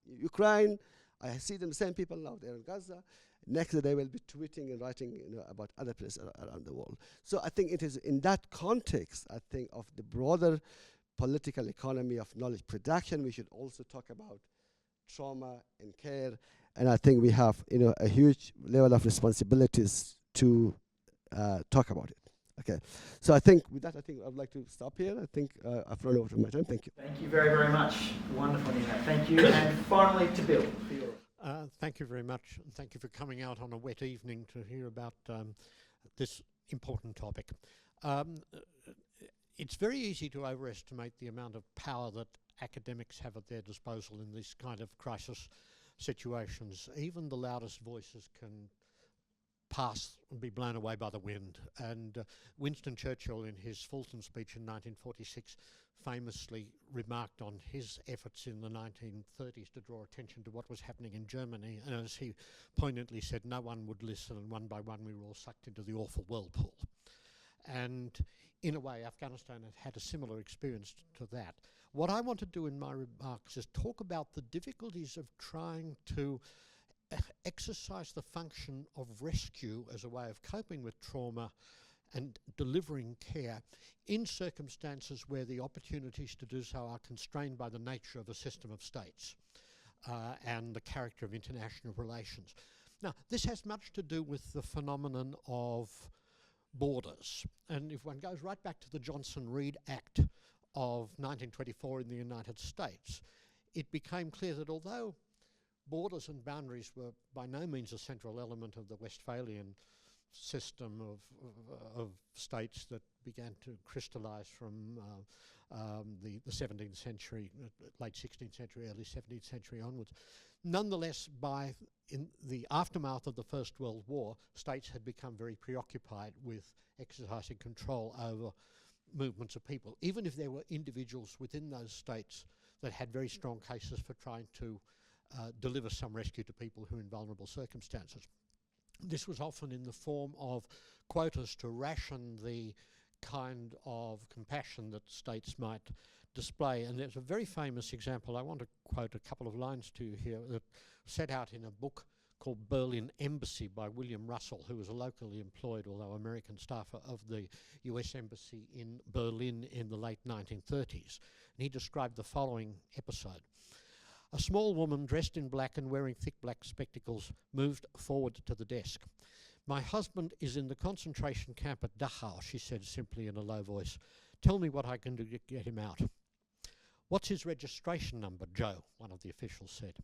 S4: Ukraine, I see them, the same people now, they're in Gaza. Next they will be tweeting and writing about other places around the world. So I think it is in that context, I think, of the broader political economy of knowledge production, we should also talk about trauma and care. And I think we have a huge level of responsibilities to talk about it. Okay, so I think with that, I would like to stop here. I think I've run over my time. Thank you.
S5: Thank you very, very much. Wonderful, Nina. Thank you. And finally, to Bill.
S6: Thank you very much, and thank you for coming out on a wet evening to hear about this important topic. It's very easy to overestimate the amount of power that academics have at their disposal in this kind of crisis situations. Even the loudest voices can pass and be blown away by the wind. And Winston Churchill, in his Fulton speech in 1946, famously remarked on his efforts in the 1930s to draw attention to what was happening in Germany. And as he poignantly said, no one would listen, and one by one we were all sucked into the awful whirlpool. And in a way, Afghanistan had a similar experience to that. What I want to do in my remarks is talk about the difficulties of trying to exercise the function of rescue as a way of coping with trauma and delivering care in circumstances where the opportunities to do so are constrained by the nature of a system of states and the character of international relations. Now, this has much to do with the phenomenon of borders. And if one goes right back to the Johnson-Reed Act of 1924 in the United States, it became clear that although borders and boundaries were by no means a central element of the Westphalian system of states that began to crystallize from the 17th century, late 16th century, early 17th century onwards. Nonetheless, in the aftermath of the First World War, states had become very preoccupied with exercising control over movements of people, even if there were individuals within those states that had very strong cases for trying to deliver some rescue to people who were in vulnerable circumstances. This was often in the form of quotas to ration the kind of compassion that states might display. And there's a very famous example. I want to quote a couple of lines to you here that set out in a book called Berlin Embassy by William Russell, who was a locally employed, although American, staffer of the US Embassy in Berlin in the late 1930s. And he described the following episode. A small woman dressed in black and wearing thick black spectacles moved forward to the desk. My husband is in the concentration camp at Dachau, she said simply in a low voice. Tell me what I can do to get him out. What's his registration number, Joe? One of the officials said.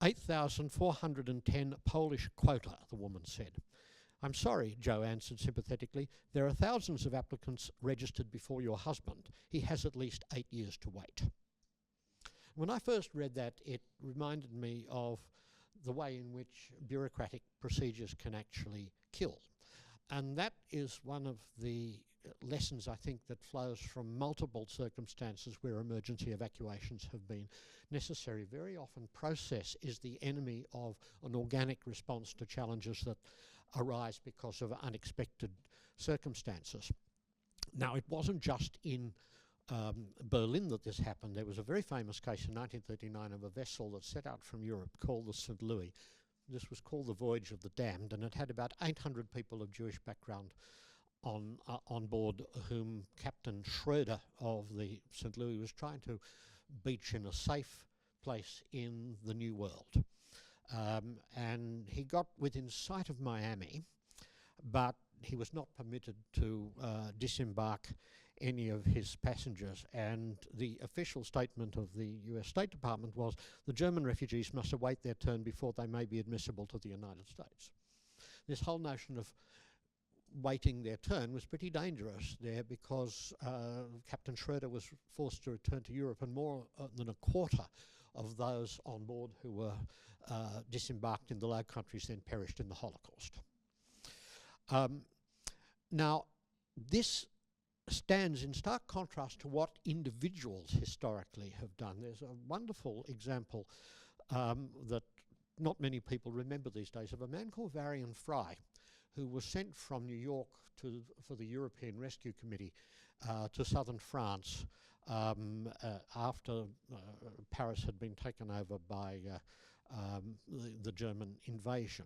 S6: 8,410 Polish quota, the woman said. I'm sorry, Joe answered sympathetically. There are thousands of applicants registered before your husband. He has at least 8 years to wait. When I first read that, it reminded me of the way in which bureaucratic procedures can actually kill. And that is one of the lessons, I think, that flows from multiple circumstances where emergency evacuations have been necessary. Very often process is the enemy of an organic response to challenges that arise because of unexpected circumstances. Now, it wasn't just in Berlin that this happened. There was a very famous case in 1939 of a vessel that set out from Europe called the St. Louis. This was called the Voyage of the Damned, and it had about 800 people of Jewish background on board, whom Captain Schroeder of the St. Louis was trying to beach in a safe place in the New World. And he got within sight of Miami, but he was not permitted to disembark any of his passengers, and the official statement of the US State Department was the German refugees must await their turn before they may be admissible to the United States. This whole notion of waiting their turn was pretty dangerous there because Captain Schroeder was forced to return to Europe, and more than a quarter of those on board who were disembarked in the Low Countries then perished in the Holocaust. Now, this stands in stark contrast to what individuals historically have done. There's a wonderful example that not many people remember these days, of a man called Varian Fry, who was sent from New York for the European Rescue Committee to southern France after Paris had been taken over by the German invasion.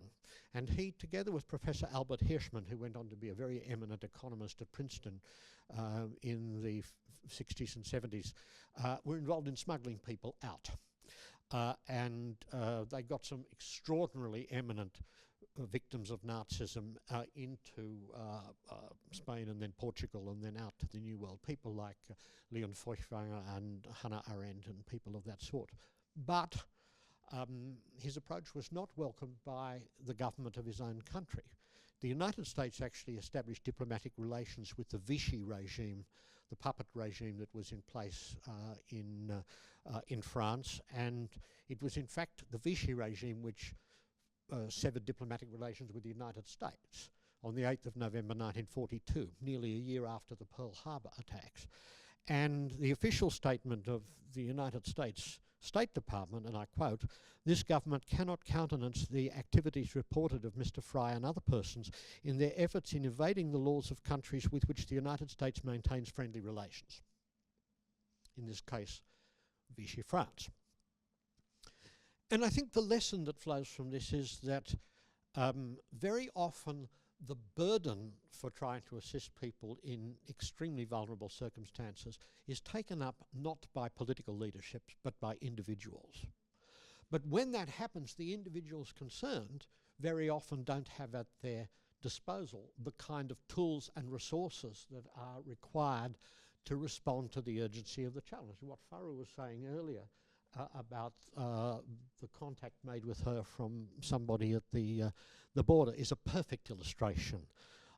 S6: And he, together with Professor Albert Hirschman, who went on to be a very eminent economist at Princeton in the 60s and 70s, were involved in smuggling people out. And they got some extraordinarily eminent victims of Nazism into Spain and then Portugal and then out to the New World. People like Leon Feuchtwanger and Hannah Arendt and people of that sort. But his approach was not welcomed by the government of his own country. The United States actually established diplomatic relations with the Vichy regime, the puppet regime that was in place in France, and it was in fact the Vichy regime which severed diplomatic relations with the United States on the 8th of November 1942, nearly a year after the Pearl Harbor attacks. And the official statement of the United States State Department, and I quote, "This government cannot countenance the activities reported of Mr. Fry and other persons in their efforts in evading the laws of countries with which the United States maintains friendly relations." In this case, Vichy France. And I think the lesson that flows from this is that very often the burden for trying to assist people in extremely vulnerable circumstances is taken up not by political leaderships but by individuals. But when that happens, the individuals concerned very often don't have at their disposal the kind of tools and resources that are required to respond to the urgency of the challenge. What Faru was saying earlier about the contact made with her from somebody at the border is a perfect illustration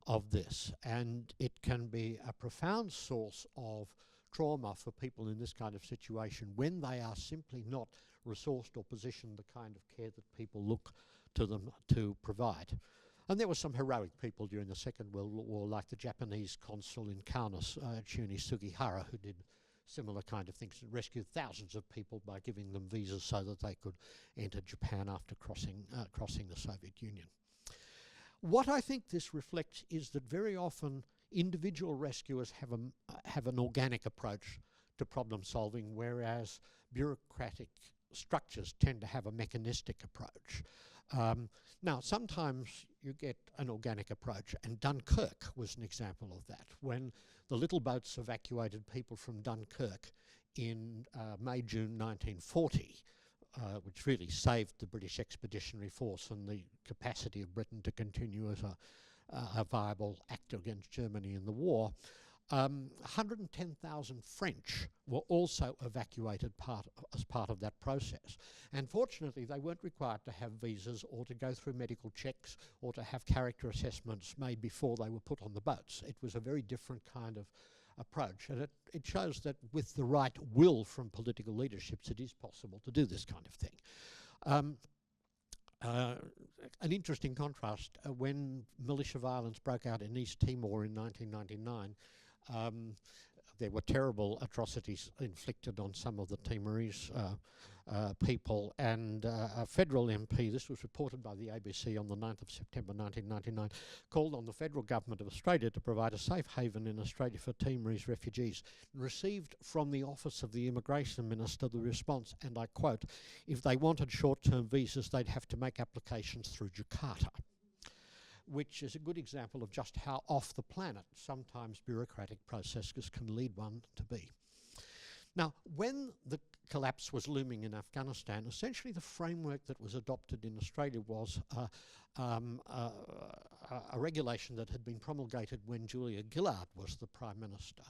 S6: of this, and it can be a profound source of trauma for people in this kind of situation when they are simply not resourced or positioned the kind of care that people look to them to provide. And there were some heroic people during the Second World War, like the Japanese consul in Kaunas, Chuni Sugihara, who did similar kind of things and rescued thousands of people by giving them visas so that they could enter Japan after crossing the Soviet Union. What I think this reflects is that very often individual rescuers have an organic approach to problem solving, whereas bureaucratic structures tend to have a mechanistic approach. Now, sometimes you get an organic approach, and Dunkirk was an example of that. When the little boats evacuated people from Dunkirk in May-June 1940, which really saved the British Expeditionary Force and the capacity of Britain to continue as a viable actor against Germany in the war, 110,000 French were also evacuated as part of that process. And fortunately, they weren't required to have visas or to go through medical checks or to have character assessments made before they were put on the boats. It was a very different kind of approach, and it shows that with the right will from political leaderships, it is possible to do this kind of thing. An interesting contrast, when militia violence broke out in East Timor in 1999, there were terrible atrocities inflicted on some of the Timorese people, and a federal MP, this was reported by the ABC on the 9th of September 1999, called on the federal government of Australia to provide a safe haven in Australia for Timorese refugees, and received from the office of the Immigration Minister the response, and I quote, "If they wanted short-term visas, they'd have to make applications through Jakarta," which is a good example of just how off the planet sometimes bureaucratic processes can lead one to be. Now, when the collapse was looming in Afghanistan, essentially the framework that was adopted in Australia was a regulation that had been promulgated when Julia Gillard was the Prime Minister,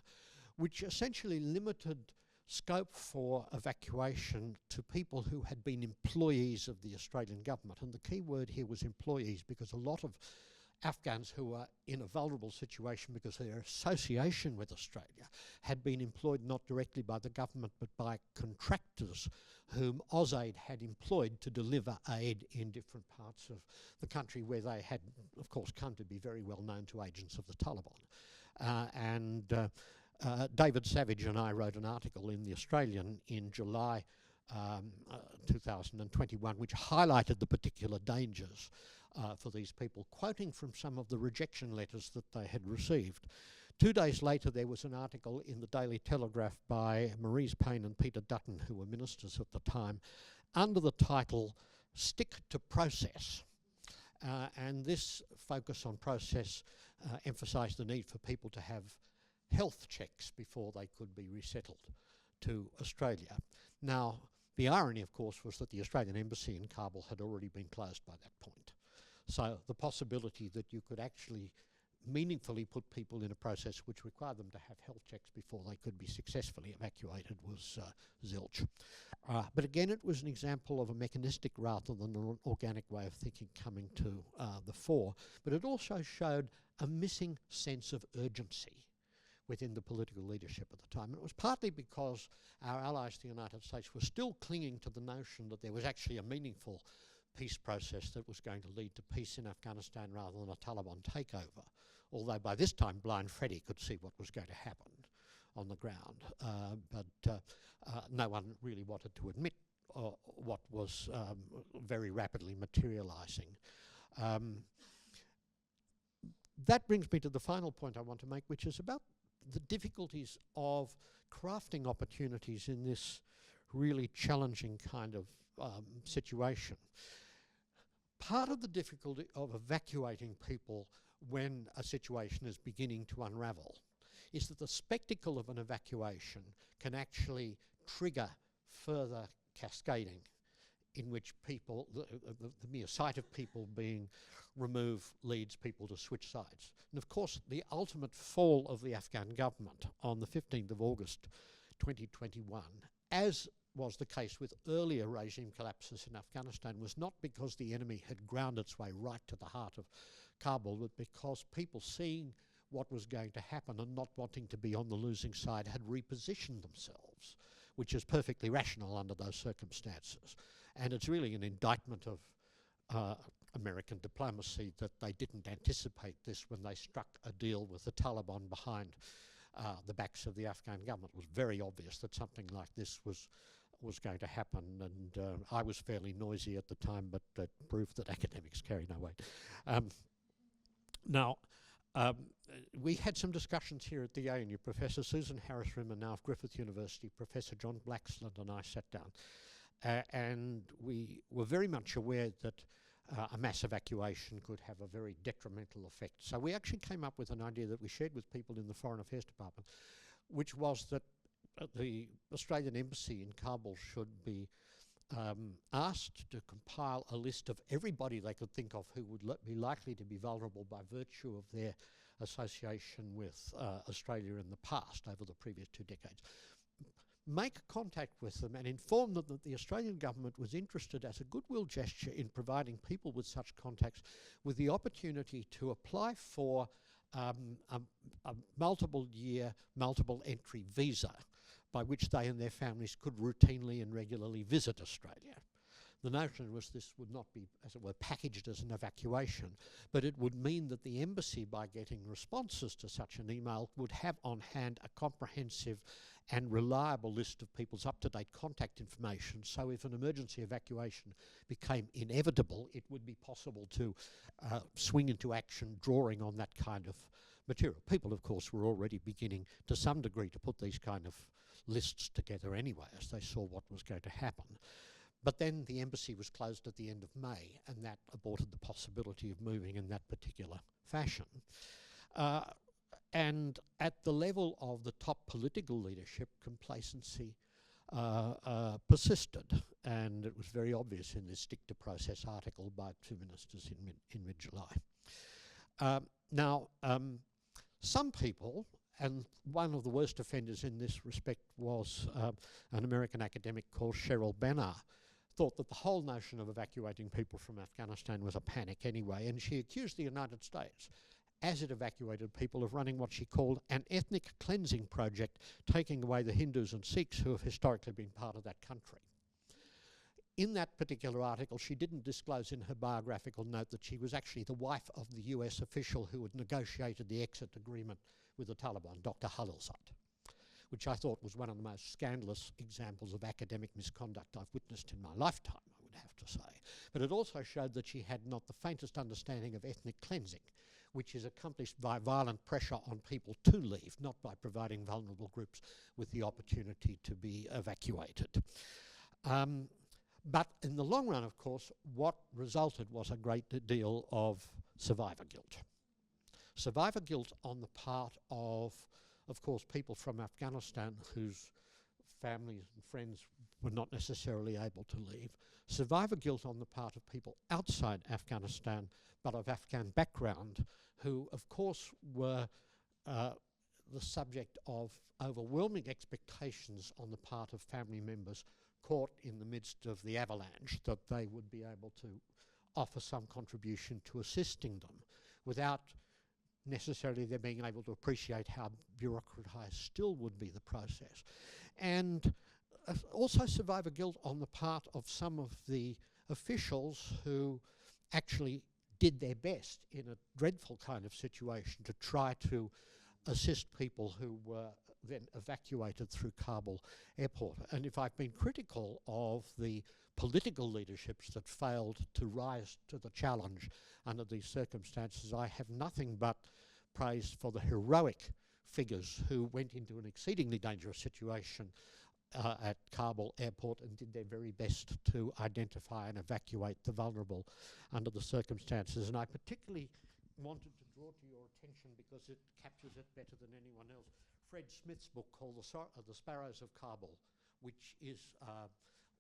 S6: which essentially limited scope for evacuation to people who had been employees of the Australian government. And the key word here was employees, because a lot of Afghans who were in a vulnerable situation because of their association with Australia had been employed not directly by the government but by contractors whom AusAid had employed to deliver aid in different parts of the country, where they had, of course, come to be very well known to agents of the Taliban. David Savage and I wrote an article in The Australian in July 2021, which highlighted the particular dangers for these people, quoting from some of the rejection letters that they had received. 2 days later, there was an article in the Daily Telegraph by Maurice Payne and Peter Dutton, who were ministers at the time, under the title "Stick to Process." And this focus on process emphasised the need for people to have health checks before they could be resettled to Australia. Now, the irony, of course, was that the Australian embassy in Kabul had already been closed by that point. So the possibility that you could actually meaningfully put people in a process which required them to have health checks before they could be successfully evacuated was zilch. But again, it was an example of a mechanistic rather than an organic way of thinking coming to the fore. But it also showed a missing sense of urgency within the political leadership at the time. And it was partly because our allies, the United States, were still clinging to the notion that there was actually a meaningful peace process that was going to lead to peace in Afghanistan rather than a Taliban takeover. Although by this time, blind Freddie could see what was going to happen on the ground. But no one really wanted to admit what was very rapidly materialising. That brings me to the final point I want to make, which is about the difficulties of crafting opportunities in this really challenging kind of situation. Part of the difficulty of evacuating people when a situation is beginning to unravel is that the spectacle of an evacuation can actually trigger further cascading in which people, the mere sight of people being removed leads people to switch sides. And of course, the ultimate fall of the Afghan government on the 15th of August 2021, as was the case with earlier regime collapses in Afghanistan, was not because the enemy had ground its way right to the heart of Kabul, but because people seeing what was going to happen and not wanting to be on the losing side had repositioned themselves, which is perfectly rational under those circumstances. And it's really an indictment of American diplomacy that they didn't anticipate this when they struck a deal with the Taliban behind the backs of the Afghan government. It was very obvious that something like this was going to happen, and I was fairly noisy at the time, but that proved that academics carry no weight. Now, we had some discussions here at the ANU. Professor Susan Harris-Rimmer, now of Griffith University, Professor John Blaxland and I sat down, and we were very much aware that a mass evacuation could have a very detrimental effect. So we actually came up with an idea that we shared with people in the Foreign Affairs Department, which was that the Australian Embassy in Kabul should be asked to compile a list of everybody they could think of who would be likely to be vulnerable by virtue of their association with Australia in the past over the previous 2 decades. Make contact with them and inform them that the Australian government was interested as a goodwill gesture in providing people with such contacts with the opportunity to apply for a multiple-year, multiple-entry visa by which they and their families could routinely and regularly visit Australia. The notion was this would not be, as it were, packaged as an evacuation, but it would mean that the embassy, by getting responses to such an email, would have on hand a comprehensive and reliable list of people's up-to-date contact information. So if an emergency evacuation became inevitable, it would be possible to swing into action drawing on that kind of material. People, of course, were already beginning to some degree to put these kind of lists together anyway as they saw what was going to happen. But then the embassy was closed at the end of May, and that aborted the possibility of moving in that particular fashion. And at the level of the top political leadership, complacency persisted, and it was very obvious in this Stick to Process article by 2 ministers in mid-July. Now, some people, and one of the worst offenders in this respect was an American academic called Cheryl Benner, thought that the whole notion of evacuating people from Afghanistan was a panic anyway, and she accused the United States, as it evacuated people, of running what she called an ethnic cleansing project, taking away the Hindus and Sikhs who have historically been part of that country. In that particular article, she didn't disclose in her biographical note that she was actually the wife of the US official who had negotiated the exit agreement with the Taliban, Dr. Khalilzad, which I thought was one of the most scandalous examples of academic misconduct I've witnessed in my lifetime, I would have to say. But it also showed that she had not the faintest understanding of ethnic cleansing, which is accomplished by violent pressure on people to leave, not by providing vulnerable groups with the opportunity to be evacuated. But in the long run, of course, what resulted was a great deal of survivor guilt. Survivor guilt on the part of course, people from Afghanistan whose families and friends were not necessarily able to leave. Survivor guilt on the part of people outside Afghanistan, but of Afghan background, who, of course, were the subject of overwhelming expectations on the part of family members caught in the midst of the avalanche, that they would be able to offer some contribution to assisting them without necessarily them being able to appreciate how bureaucratized still would be the process. And also survivor guilt on the part of some of the officials who actually did their best in a dreadful kind of situation to try to assist people who were then evacuated through Kabul airport. And if I've been critical of the political leaderships that failed to rise to the challenge under these circumstances, I have nothing but praise for the heroic figures who went into an exceedingly dangerous situation at Kabul airport and did their very best to identify and evacuate the vulnerable under the circumstances. And I particularly wanted to draw to your attention, because it captures it better than anyone else, Fred Smith's book called The Sparrows of Kabul, which is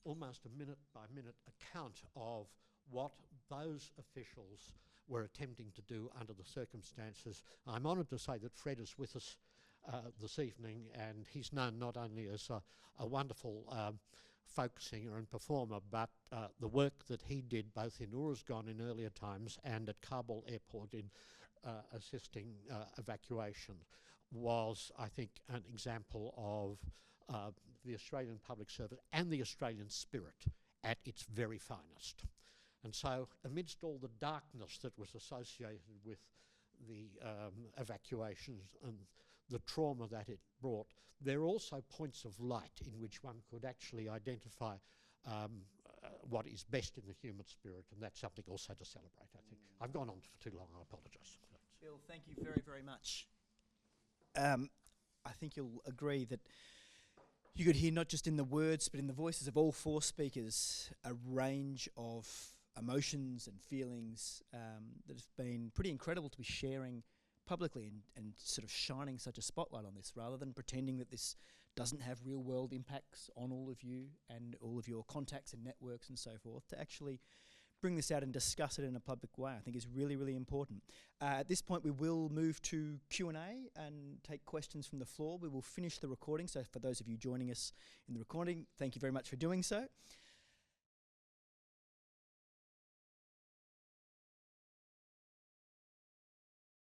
S6: almost a minute-by-minute account of what those officials were attempting to do under the circumstances. I'm honoured to say that Fred is with us this evening, and he's known not only as a wonderful folk singer and performer, but the work that he did both in Uruzgan in earlier times and at Kabul airport in assisting evacuation was, I think, an example of the Australian public service and the Australian spirit at its very finest. And so amidst all the darkness that was associated with the evacuations and the trauma that it brought, there are also points of light in which one could actually identify what is best in the human spirit, and that's something also to celebrate, I think. I've gone on for too long, I apologise.
S1: Bill, thank you very, very much. I think you'll agree that you could hear, not just in the words, but in the voices of all four speakers, a range of emotions and feelings that have been pretty incredible to be sharing publicly and sort of shining such a spotlight on this, rather than pretending that this doesn't have real world impacts on all of you and all of your contacts and networks and so forth. To actually bring this out and discuss it in a public way, I think is really, really important. At this point, we will move to Q&A and take questions from the floor. We will finish the recording, so for those of you joining us in the recording, thank you very much for doing so.